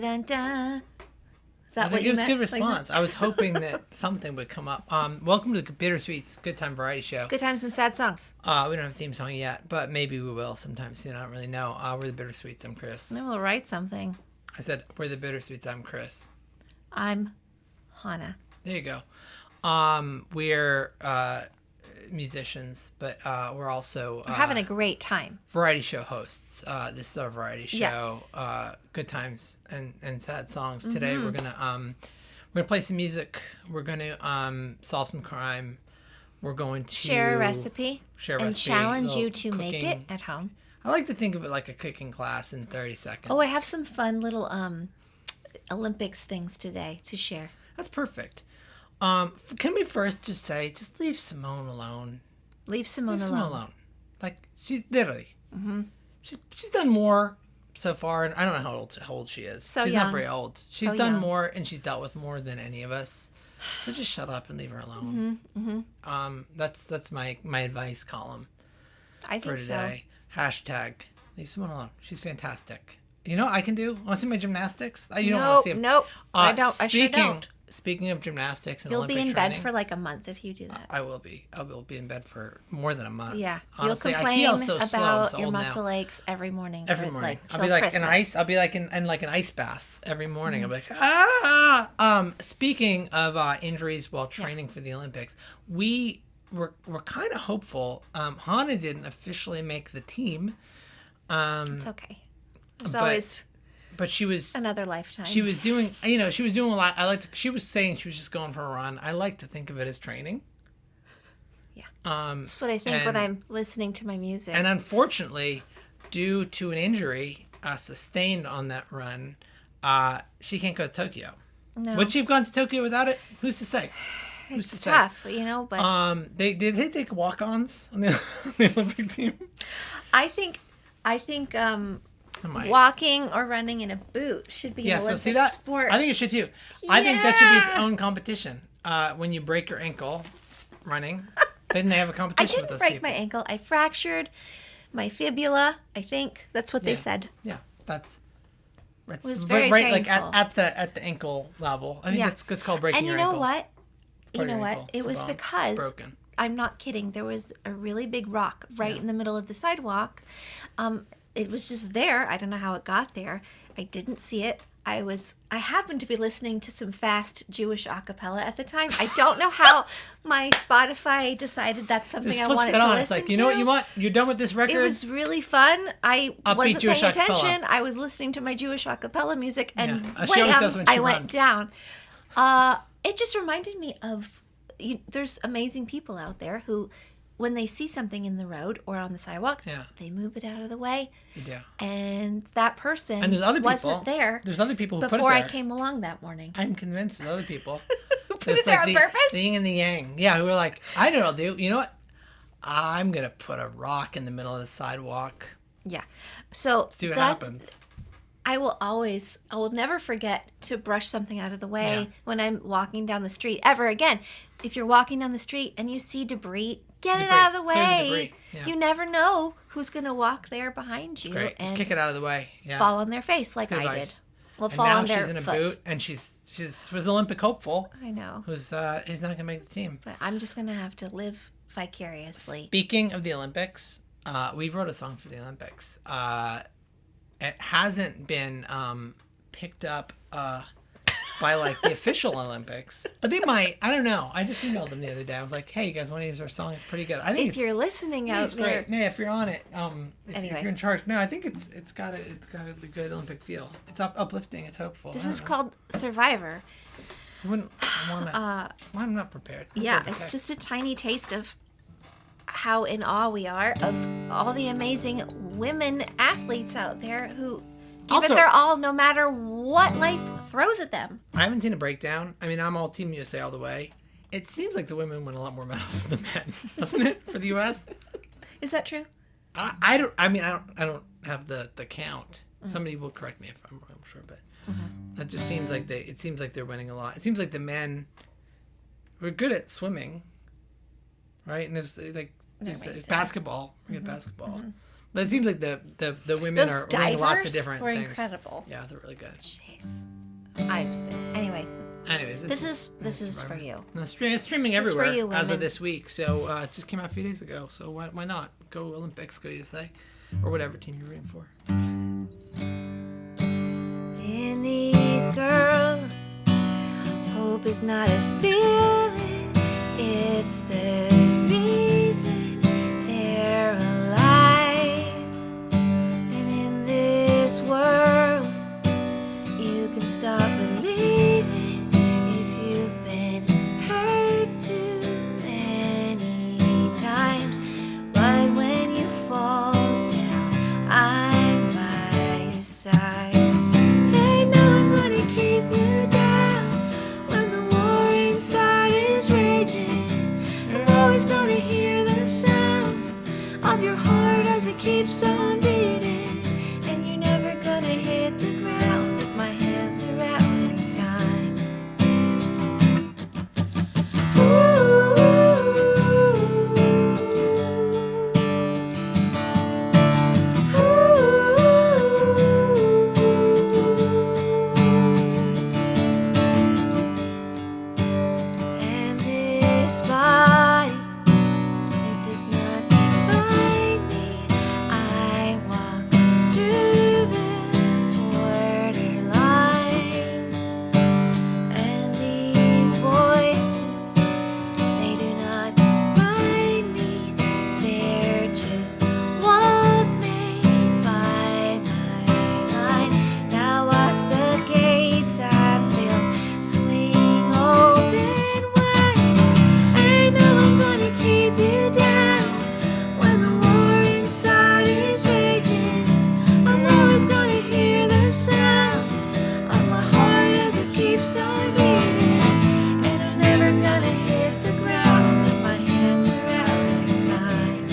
Dun-dun. Is that what It you was meant? a good response. I was hoping that something would come up. Welcome to the Bittersweets Goodtime Variety Show. Good times and sad songs. We don't have a theme song yet, but maybe we will sometime soon. I don't really know. We're the Bittersweets. I'm Chris. Maybe we'll write something. I said we're the Bittersweets. I'm Chris. I'm Hannah. There you go. We're musicians, but we're also We're having a great time. variety show hosts. This is our variety show. Good times and sad songs. Today we're gonna play some music. We're gonna solve some crime. We're going to Share a recipe. And challenge you to cooking. make it at home. I like to think of it like a cooking class in 30 seconds. Oh, I have some fun little Olympics things today to share. That's perfect. Can we first just say, just leave Simone alone? Leave Simone alone. Like, she's literally. She's done more so far, and I don't know how old she is. So she's young. not very old. She's So done young. more, and she's dealt with more than any of us. So just shut up and leave her alone. That's my advice column I for think so. today. Hashtag leave Simone alone. She's fantastic. You know what I can do? Want to see my gymnastics? You don't want to see them. Nope. I don't. I sure don't. Speaking of gymnastics and You'll Olympic be in training, bed for like a month if you do that. I will be. I will be in bed for more than a month. Yeah. Honestly, You'll I complain feel so slow. I'm about so your old muscle now. aches every morning. Every morning. Like, I'll be like Christmas. an ice. I'll be like in like an ice bath every morning. I'll be like Speaking of injuries while training for the Olympics, we're kind of hopeful. Hannah didn't officially make the team. It's okay. There's but- always But she was. another lifetime. She was doing. She was doing a lot. She was saying she was just going for a run. I like to think of it as training. Yeah. That's what I think when I'm listening to my music. And unfortunately, due to an injury sustained on that run, she can't go to Tokyo. No. Would she have gone to Tokyo without it? Who's to say? Who's It's to say? tough, but Did they take walk-ons on the Olympic team? I think walking or running in a boot should be an Olympic sport. I think it should too. I think that should be its own competition. When you break your ankle running, then they have a I competition with didn't those break people. my ankle. I fractured my fibula. I think that's what they said. Yeah, that's It was very right, like painful. at the ankle level. I think that's called breaking And you your know ankle. what? Part You of know your what? ankle. It It's a was bone. because It's broken. I'm not kidding. There was a really big rock right in the middle of the sidewalk. It was just there. I don't know how it got there. I didn't see it. I happened to be listening to some fast Jewish a cappella at the time. I don't know how my Spotify decided that's something Just I flips wanted it to on. listen It's like, to. you know what you want? You're done with this record? It was really fun. I wasn't Jewish paying a cappella. attention. I was listening to my Jewish a cappella music, and Yeah. She always does when she I went runs. down. It just reminded me of there's amazing people out there who, when they see something in the road or on the sidewalk, they move it out of the way. You do. And that person And there's other people. wasn't there There's other people who put it before there. I came along that morning. I'm convinced there's other people. Put it there on purpose? The yin and the yang. Yeah, who were like, I know what I'll do. You know what? I'm going to put a rock in the middle of the sidewalk. Yeah. So See what happens. I will never forget to brush something out of the way when I'm walking down the street ever again. If you're walking down the street and you see debris, get it out of the Clear the way. debris. Yeah. You never know who's going to walk there behind you Great. and Just kick it out of the way. Yeah. fall on their face like Good I advice. did. Well, And fall now on their she's in a foot. boot, and she was Olympic hopeful. I know. Who's he's not going to make the team. But I'm just going to have to live vicariously. Speaking of the Olympics, we wrote a song for the Olympics. It hasn't been picked up by like the official Olympics, but they might. I don't know. I just emailed them the other day. I was like, "Hey, you guys want to use our song? It's pretty good." I think If you're listening out it's there, great. Yeah, if you're on it, if Anyway. you're in charge. No, I think it's got a good Olympic feel. It's uplifting. It's hopeful. this I is don't know. called Survivor. I wouldn't want to. I'm not prepared. Yeah, Okay. it's just a tiny taste of how in awe we are of all the amazing women athletes out there who give Also- it their all no matter what life throws at them. I haven't seen a breakdown. I mean, I'm all Team USA all the way. It seems like the women win a lot more medals than the men, doesn't it, for the U.S.? Is that true? I don't. I mean, I don't have the count. Somebody will correct me if I'm wrong. I'm sure, but that just seems like it seems like they're winning a lot. It seems like the men were good at swimming, right? And there's like They're there's amazing. basketball. We get basketball. But it seems like the women Those are wearing lots of divers different were things. incredible. Yeah, they're really good. Jeez. I just think. Anyway, Anyways, this is for you. It's streaming This is for everywhere you, as of women. this week. So it just came out a few days ago. So why not? Go Olympics, go USA. Or whatever team you're rooting for. In these girls, hope is not a feeling, it's the reason they're alive. And in this world, you can stop believing if you've been hurt too many times. But when you fall down, I'm by your side. Ain't no one gonna keep you down when the war inside is raging. I'm always gonna hear the sound of your heart as it keeps on beating. And you're never gonna hit the ground if my hands are out in time. And this body, it does not define me. I walk through the borderlines, and these voices, they do not define me. They're just walls made by my mind. Now watch the gates I've built swing open wide. Ain't no one gonna keep you down when the war inside is raging. I'm always gonna hear the sound of my heart as it keeps on beating. And I'm never gonna hit the ground if my hands are out in time.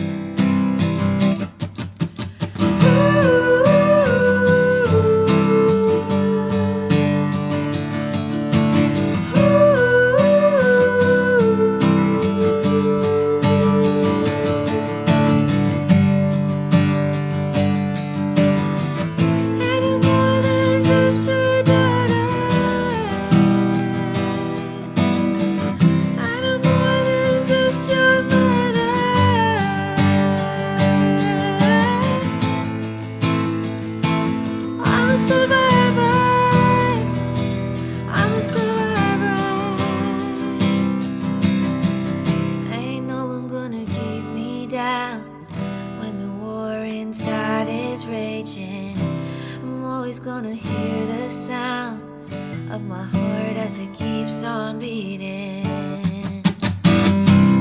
And I'm more than just a daughter. And I'm more than just your mother. I'm a survivor. I'm a survivor. Ain't no one gonna keep me down when the war inside is raging. I'm always gonna hear the sound of my heart as it keeps on beating.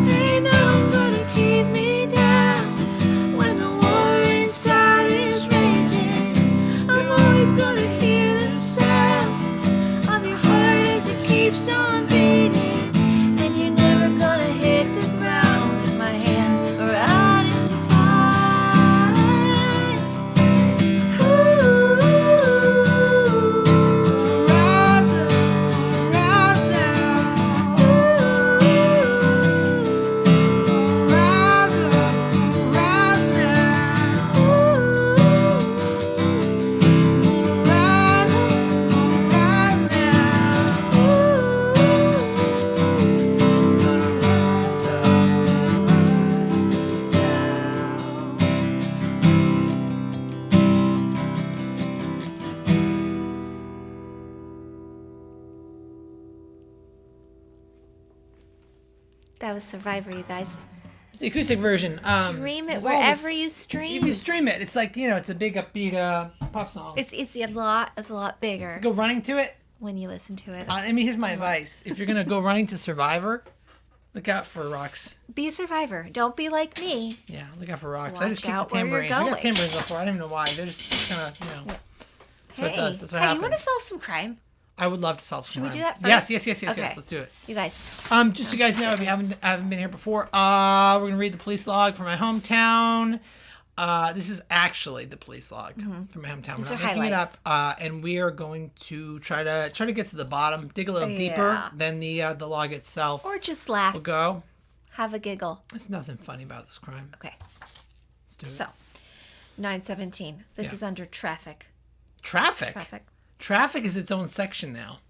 Ain't no one gonna keep me down when the war inside is raging. I'm always gonna hear the sound of your heart as it keeps on beating. And you're never gonna hit the ground if my hands are out in time. Ooh. Rise up, rise now. Ooh. Rise up, rise now. Rise up, rise now. That was Survivor, you guys. It's the acoustic version. Stream it there's all wherever this- you stream. If you stream it, it's like, it's a big upbeat pop song. It's a lot bigger Go running to it. when you listen to it. Here's my advice. If you're going to go running to Survivor, look out for rocks. Be a survivor. Don't be like me. Yeah, look out for rocks. I Watch just keep the out where you're tambourines. I got going. tambourines before. I don't even know why. They're just kind of, That's what it does. That's what hey, you want to happens. solve some crime? I would love to solve some Should we crime. do that Yes, first? yes. Okay. Let's do it. You guys. Just so you guys know, if you haven't been here before, we're gonna read the police log from my hometown. This is actually the police log from my hometown. These We're are not making highlights. it up, and we are going to try to get to the bottom, dig a little deeper Yeah. than the log itself Or just laugh. will go. Have a giggle. There's nothing funny about this crime. Okay. Let's do it. So, 917. This Yeah. is under traffic. Traffic. Traffic. Traffic is its own section now.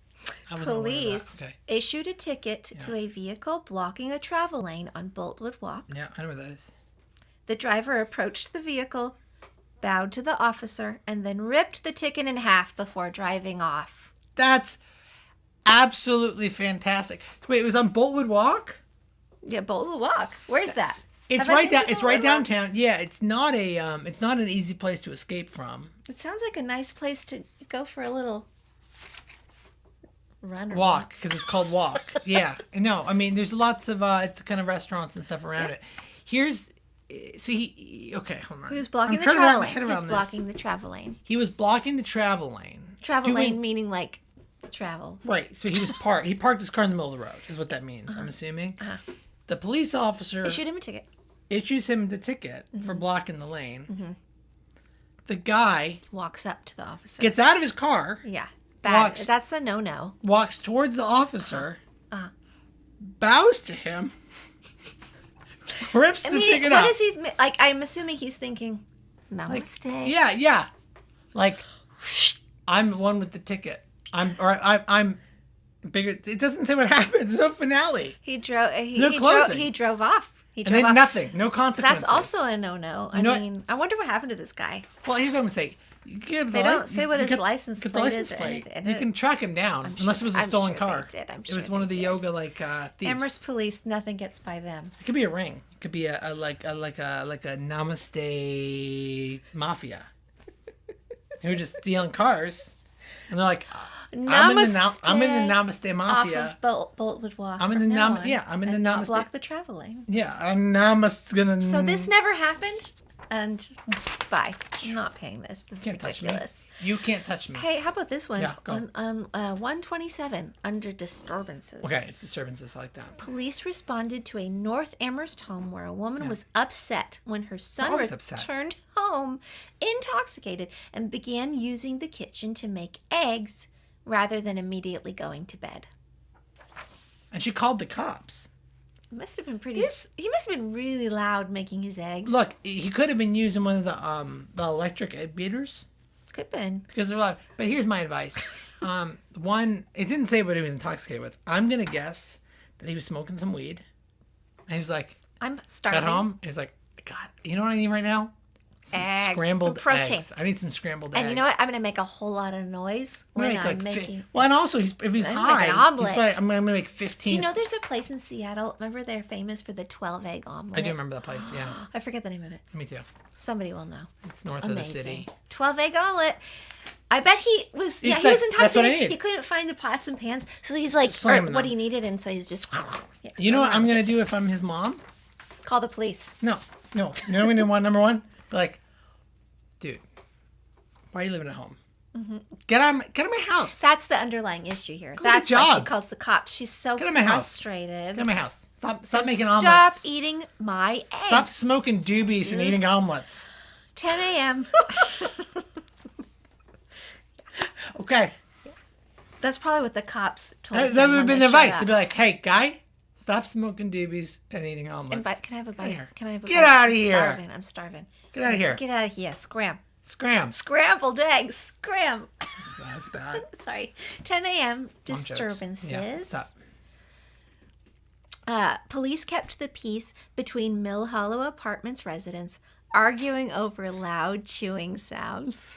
I wasn't aware of that. Police Okay. issued a ticket to a vehicle blocking a travel lane on Boltwood Walk. Yeah, I know where that is. The driver approached the vehicle, bowed to the officer, and then ripped the ticket in half before driving off. That's absolutely fantastic. Wait, it was on Boltwood Walk? Yeah, Boltwood Walk. Where's that? It's Have I right been down. to It's right Boltwood Walk? downtown. Yeah, it's not an easy place to escape from. It sounds like a nice place to go for a little run or Walk, because it's called Walk. Yeah, no, I mean, there's lots of it's kind of restaurants and stuff around it. Here's, so okay, hold on. He was blocking I'm the trying to wrap travel my lane. head He was around this. blocking the travel lane. He was blocking the travel lane. Travel Doing- lane meaning like travel. Right. So he was parked. He parked his car in the middle of the road. Is what that means. I'm assuming. The police officer Issued him a ticket. issues him the ticket for blocking the lane. The guy Walks up to the officer. gets out of his car, Yeah. Bad. Walks- That's a no-no. walks towards the officer, Uh-huh. bows to him, rips And the he, ticket what up. is he like? I'm assuming he's thinking, "Namaste." Yeah. Like, I'm the one with the ticket. I'm bigger. It doesn't say what happens. There's no finale. He drove. no closing. He drove off. He And drove then off. nothing. No consequences. That's also a no-no. I know what? mean, I wonder what happened to this guy. Well, here's what I'm going to say. They don't say what his license get plate the is license or plate. anything. You can track him down, unless it was a I'm stolen sure car. they did. I'm It was sure one they of the did. yoga thieves. Amherst police, nothing gets by them. It could be a ring. It could be a namaste mafia. Who are just stealing cars, and they're like, I'm in the namaste Off mafia. of Boltwood Walk. I'm in from the now nam- on, yeah, I'm in the and not namaste- block the travel lane. Yeah, I'm namaste gonna. So this never happened, and bye. I'm not paying this. This is can't touch me. ridiculous. You can't touch me. Hey, how about this one? Yeah, go. On 127 under disturbances. Okay, it's disturbances like that. Police responded to a North Amherst home where a woman was upset when her son Always upset. returned home intoxicated and began using the kitchen to make eggs rather than immediately going to bed. And she called the cops. It must have been pretty. He must have been really loud making his eggs. Look, he could have been using one of the electric egg beaters. Could have been. Because they're loud. But here's my advice. One, it didn't say what he was intoxicated with. I'm gonna guess that he was smoking some weed. And he was like, I'm starving. got home. He was like, God, you know what I need right now? Some Egg. scrambled Some protein. eggs. I need some scrambled eggs. And you know what? I'm going to make a whole lot of noise when I'm making... Well, and also, if he's I'm high, making an omelet. I'm gonna make 15. Do you know there's a place in Seattle? Remember they're famous for the 12-egg omelet? I do remember that place. Yeah, I forget the name of it. me too. Somebody will know. It's north of the city. 12-egg omelet. I bet he was. He's He like, was "That's what I intoxicated. need." He couldn't find the pots and pans, so he's like, slamming what them. he needed, and so he's just. Yeah, You know what I'm gonna do if I'm his mom? Call the police. No. You know what I'm gonna want? Number one, be like, dude, why are you living at home? Get out of my house. That's the underlying issue here. to That's a why she job. calls the cops. She's so Get out of my house. frustrated. Get out of my house. Stop making Stop omelets. eating my eggs. Stop smoking doobies and eating omelets. 10 a.m. Okay. That's probably what the cops told That him would when have been they the advice. showed They'd be up. like, hey, guy, stop smoking doobies and eating omelets. Can I have a bite? here. Can I have a Get bite? outta I'm here. Starving. I'm starving. Get out of here. Get out of here. Scram. Scrambled eggs. Scram. That's bad. Sorry. 10 a.m. Mom jokes. Disturbances. Yeah, stop. Police kept the peace between Mill Hollow Apartments residents arguing over loud chewing sounds.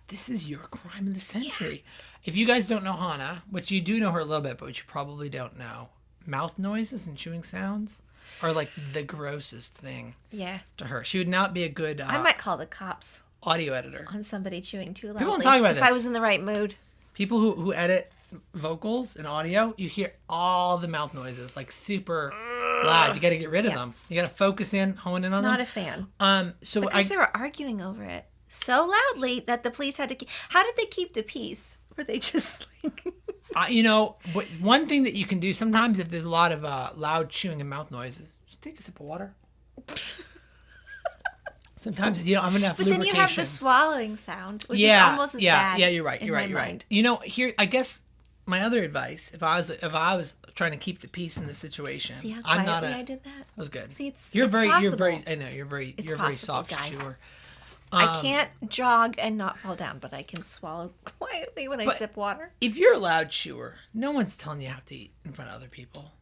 This is your crime of the century. If you guys don't know Hannah, which you do know her a little bit, but which you probably don't know, mouth noises and chewing sounds are like the grossest thing Yeah. to her. She would not be a good I might call the cops audio editor. on somebody chewing too loudly. People don't talk about if I this. was in the right mood. People who edit vocals and audio, you hear all the mouth noises, like super loud. You got to get rid of them. You got to focus in, hone in on Not them. a fan. So Because they were arguing over it so loudly that the police had to. How did they keep the peace? Were they just like? but one thing that you can do sometimes if there's a lot of loud chewing and mouth noises, just take a sip of water. Sometimes you don't have enough But then lubrication. you have the swallowing sound, which is almost as bad. Yeah, you're right. in You're my right. You're right. mind. You know, here I guess my other advice, if I was trying to keep the peace in the situation, See how I'm quietly not I did that? That was good. See, it's you're very possible. I know you're very It's you're very possible, soft, guys. sure. I can't jog and not fall down, but I can swallow quietly when I But- sip water. If you're a loud chewer, no one's telling you how to eat in front of other people.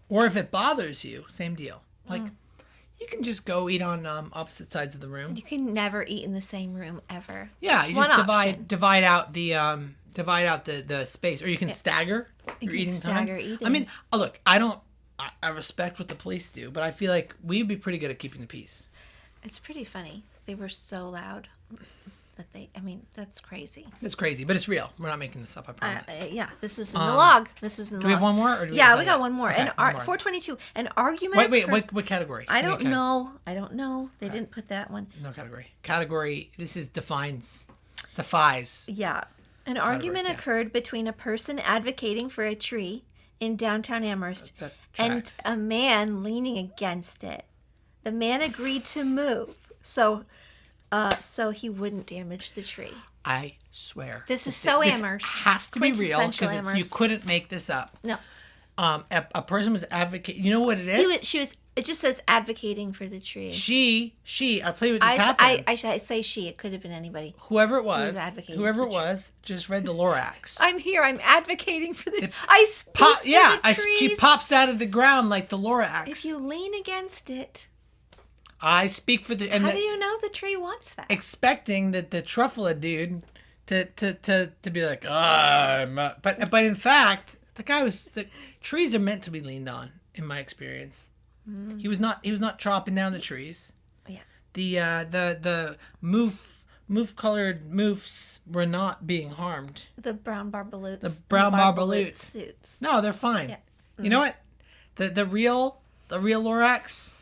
Or if it bothers you, same deal. Like, you can just go eat on opposite sides of the room. You can never eat in the same room ever. Yeah, It's you one just option. divide out the space, or you can stagger You your can eating stagger times. eating. I mean, look, I respect what the police do, but I feel like we'd be pretty good at keeping the peace. It's pretty funny. They were so loud that that's crazy. That's crazy, but it's real. We're not making this up. I promise. Yeah, this was in the log. Do we have one more? Or do we Yeah, have we that? got one more. Okay, And one more. 422. An argument. Wait, what category? I What don't category? know. I don't know. They didn't put that one. No category. This is defies. Yeah. An argument yeah. occurred between a person advocating for a tree in downtown Amherst That and tracks. a man leaning against it. The man agreed to move, so he wouldn't damage the tree. I swear. This is so Amherst. Has to be real Quintessential because you Amherst. couldn't make this up. No, A person was advocating. You know what it is? she was. It just says advocating for the tree. She. I'll tell you what just happened. I say she. It could have been anybody. Whoever it was, advocating whoever for it the was, just read the Lorax. I'm here. I'm advocating for the. I speak for the trees. She pops out of the ground like the Lorax. If you lean against it, I speak for the. And how do you know the tree wants that? expecting that the truffle to be like, but in fact, the trees are meant to be leaned on. In my experience, he was not chopping down the trees. Yeah. The move colored moofs were not being harmed. The brown barbaloots. The brown barbaloot suits. No, they're fine. Yeah. You know what? The real Lorax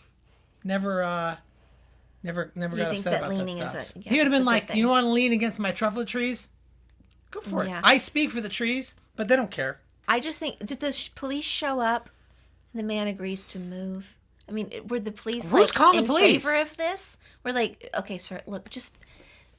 never got think upset that about leaning that is stuff. a- yeah, He would have it's a been good like, thing. you want to lean against my truffle trees? Go for Yeah. it. I speak for the trees, but they don't care. I just think, did the police show up and the man agrees to move? I mean, were the police Who's calling in the police? favor of this? We're like, okay, sir, look, just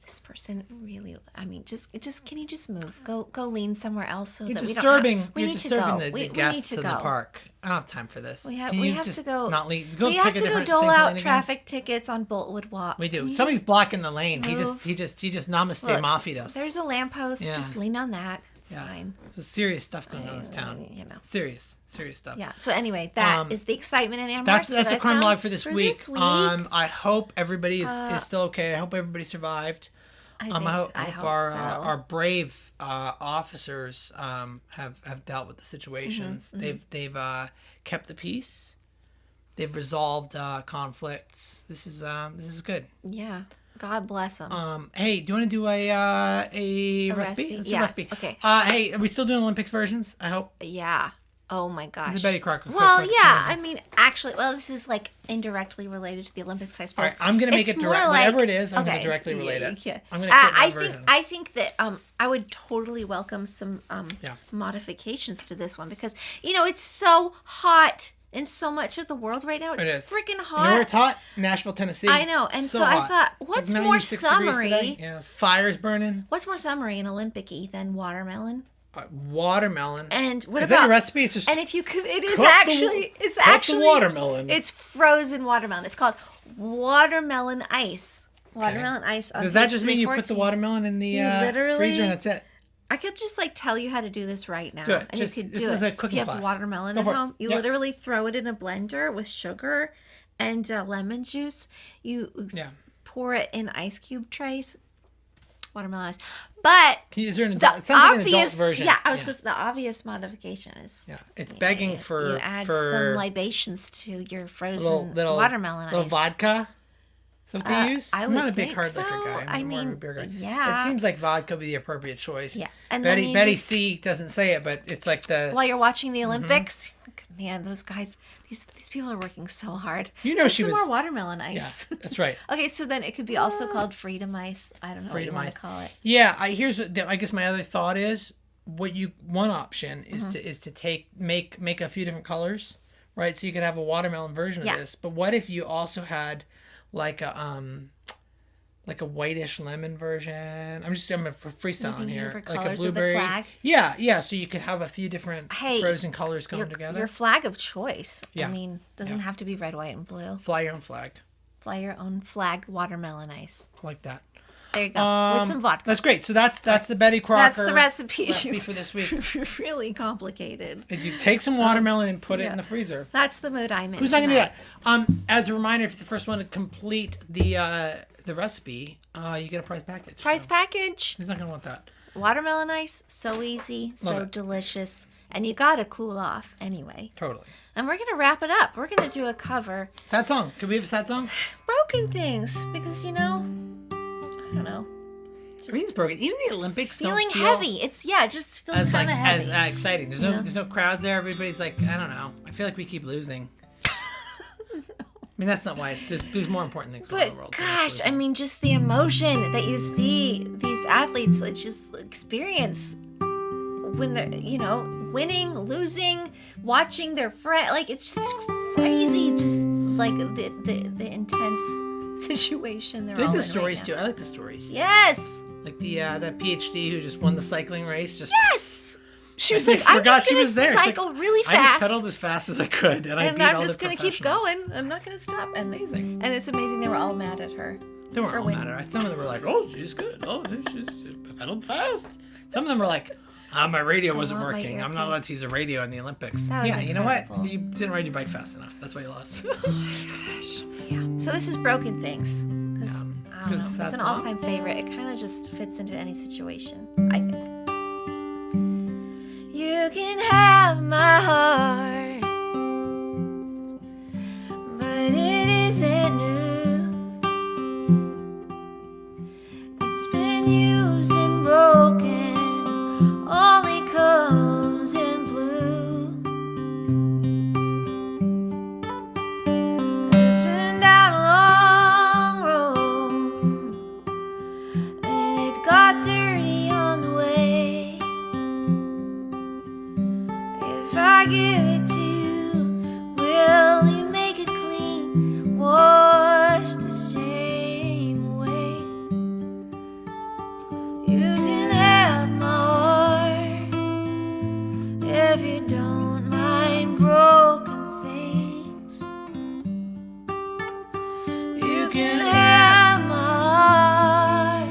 this person really. I mean, just can you just move? Go lean somewhere else so You're that disturbing. we You're need to disturbing go. the we need guests to in go. the park. I don't have time for this. We have, Can we you have just to go. Not lean. Go we pick have a to go different dole thing to lean out against. traffic tickets on Boltwood Walk. We Can do. you Somebody's just blocking the lane. He move? just namaste Look, mafia'd us. There's a lamppost. Yeah. Just lean on that. It's Yeah. fine. There's serious stuff going on in this town. You know. Serious stuff. Yeah. So anyway, that is the excitement in Amherst. That's that a I crime found log for this week. I hope everybody is still okay. I hope everybody survived. I hope our brave officers have dealt with the situations. They've kept the peace. They've resolved conflicts. This is good. Yeah. God bless them. Hey, do you want to do a recipe? Let's do a recipe. Okay. Hey, are we still doing Olympics versions? I hope. Yeah. Oh my gosh. This is Betty Crocker. Well, Quick yeah. I versions. mean, actually, this is like indirectly related to the Olympics, I suppose. All right, I'm gonna make It's it more direct. like- Whatever it is, I'm gonna okay, directly relate it. Yeah. I'm gonna clip my I version. think that I would totally welcome some modifications to this one because it's so hot in so much of the world right now. It's It is. freaking hot. You know where it's hot? Nashville, Tennessee. I know, and so I hot. thought, It's what's like more 96 degrees summery? today. Yeah, it's fires burning. What's more summery and Olympic-y than watermelon? Watermelon. And what is about that a recipe? It's just And if you could, it is cut it's cut actually the watermelon. It's frozen watermelon. It's called watermelon ice. Watermelon ice. On Does that page just mean you put the 314. watermelon in the literally- freezer and that's it? I could just tell you how to do this right now, Do it. and Just- you could this do is it. a If cooking you have class. watermelon Go at for it. home, you Yeah. literally throw it in a blender with sugar and lemon juice. You pour it in ice cube trays. Watermelon ice, but Is there an the adult? It sounds like an adult obvious version. yeah, I was because the obvious modification is It's begging for you add for some libations to your frozen little watermelon little ice. vodka. Is that what they use? I I'm not would a big think hard so. liquor guy. I I'm more of a mean, beer guy. yeah. It seems like vodka would be the appropriate choice. Yeah, and then Betty you Betty just- C doesn't say it, but it's like the While you're watching the Olympics, man, those guys, these people are working so hard. You know There's she some was- more watermelon ice. yeah, that's right. Okay, so then it could be also called freedom ice. I don't know Freedom what you want ice. to call it. Yeah, I guess my other thought is one option is to make a few different colors, right? So you could have a watermelon version of Yeah. this. But what if you also had like a whitish lemon version? I'm freestyling thinking here. for Like a colors of the blueberry. flag? Yeah. So you could have a few different Hey, frozen colors coming together. Your flag of choice. Yeah. I mean, doesn't have to be red, white, and blue. Fly your own flag. Apply your own flag watermelon ice. I like that. There you go. With some vodka. That's great. So that's the Betty Crocker. That's the recipe. For this week. Really complicated. And you take some watermelon and put it in the freezer. That's the mood I'm in. Who's not gonna do that? As a reminder, if you're the first one to complete the recipe, you get a prize package. Package. Who's not gonna want that? Watermelon ice, so easy, so it. delicious, and you gotta cool off anyway. Totally. And we're gonna wrap it up. We're gonna do a cover. Sad song. Could we have a sad song? Broken things, because I don't know. Everything's broken. Even the Olympics Feeling don't feel heavy. It just feels as kind of heavy. as exciting. There's no crowds there. Everybody's like, I don't know. I feel like we keep losing. I mean, that's not why. There's more important things going on in the world. But gosh, I mean, just the emotion that you see these athletes just experience when they're, winning, losing, watching their friend. Like, it's just crazy. Just like the intense situation they're I like all the in stories right too. now. I like the stories. Yes. Like that PhD who just won the cycling race. Yes. She was like, I I'm just she going was to there. She's cycle like, really I just fast. pedaled as fast as I could, and I beat I'm all just the going to keep professionals. going. I'm not going to stop. And Amazing. And it's amazing they were all mad at her. They weren't for all winning. mad at her. Some of them were like, "Oh, she's good. Oh, she's pedaled fast." Some of them were like, "My radio wasn't want my working. I'm not earpiece." allowed to use a radio in the Olympics." That was Yeah, you know what? incredible. You didn't ride your bike fast enough. That's why you lost. Yeah. So this is Broken Things. Because, I don't 'Cause know, it's that it's an song. all-time favorite. It kind of just fits into any situation, I think. You can have my heart, but it isn't new. It's been used and broken, only comes in blue. It's been down a long road, and it got dirty on the way. If I give it to you, will you make it clean? Wash the shame away. You can have my heart if you don't mind broken things. You can have my heart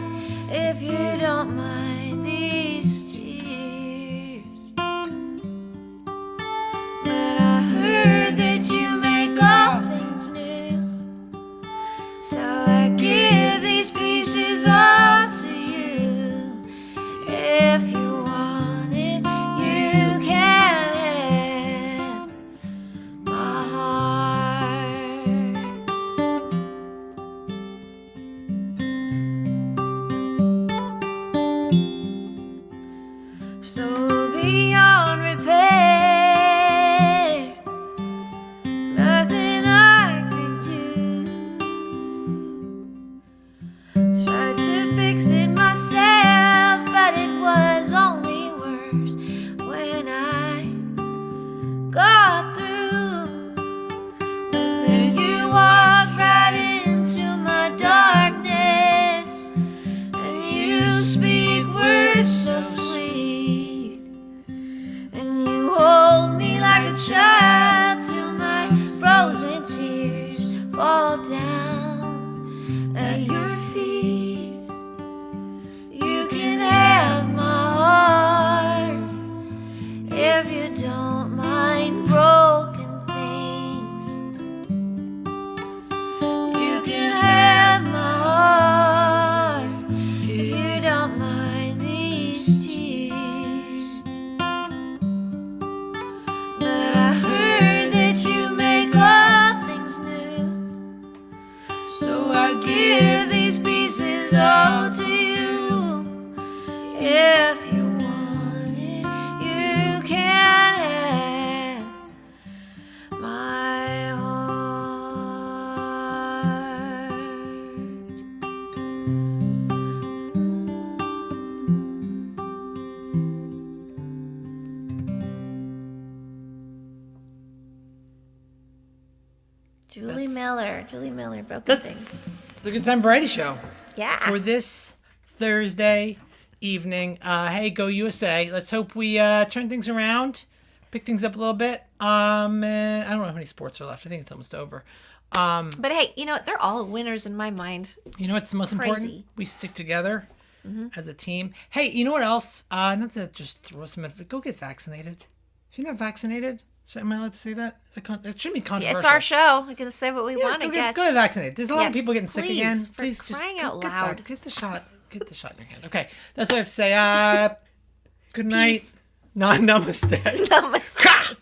if you don't mind these tears. But I heard that you make all things new, so I give these pieces all to you. If you want it, you can have my heart. So beyond repair, nothing I could do. Tried to fix it myself, but it was only worse when I got through. But then you walked right into my darkness, and you speak words so sweet, and you hold me like a child till my frozen tears fall down at your feet. You can have my heart if you don't mind broken things. You can have my heart if you don't mind these tears. But I heard that you make all things new, so I give these pieces all to you. If you want it, you can have my heart. Julie Miller, Broken Things. That's the Good Time Variety Show Yeah. for this Thursday evening. Hey, go USA! Let's hope we turn things around, pick things up a little bit. I don't know how many sports are left. I think it's almost over. But hey, you know what? They're all winners in my mind. You know what's the most important? Crazy. We stick together as a team. Hey, you know what else? Not to just throw some, but go get vaccinated. If you're not vaccinated, am I allowed to say that? It shouldn't be controversial. It's our show. We can say what we want, I guess. Go get vaccinated. There's a lot of Yes, people getting sick again. for Please crying just out loud. get the shot. Get the shot in your hand. Okay, that's what I have to say. Good night. Peace. Namaste. Namaste.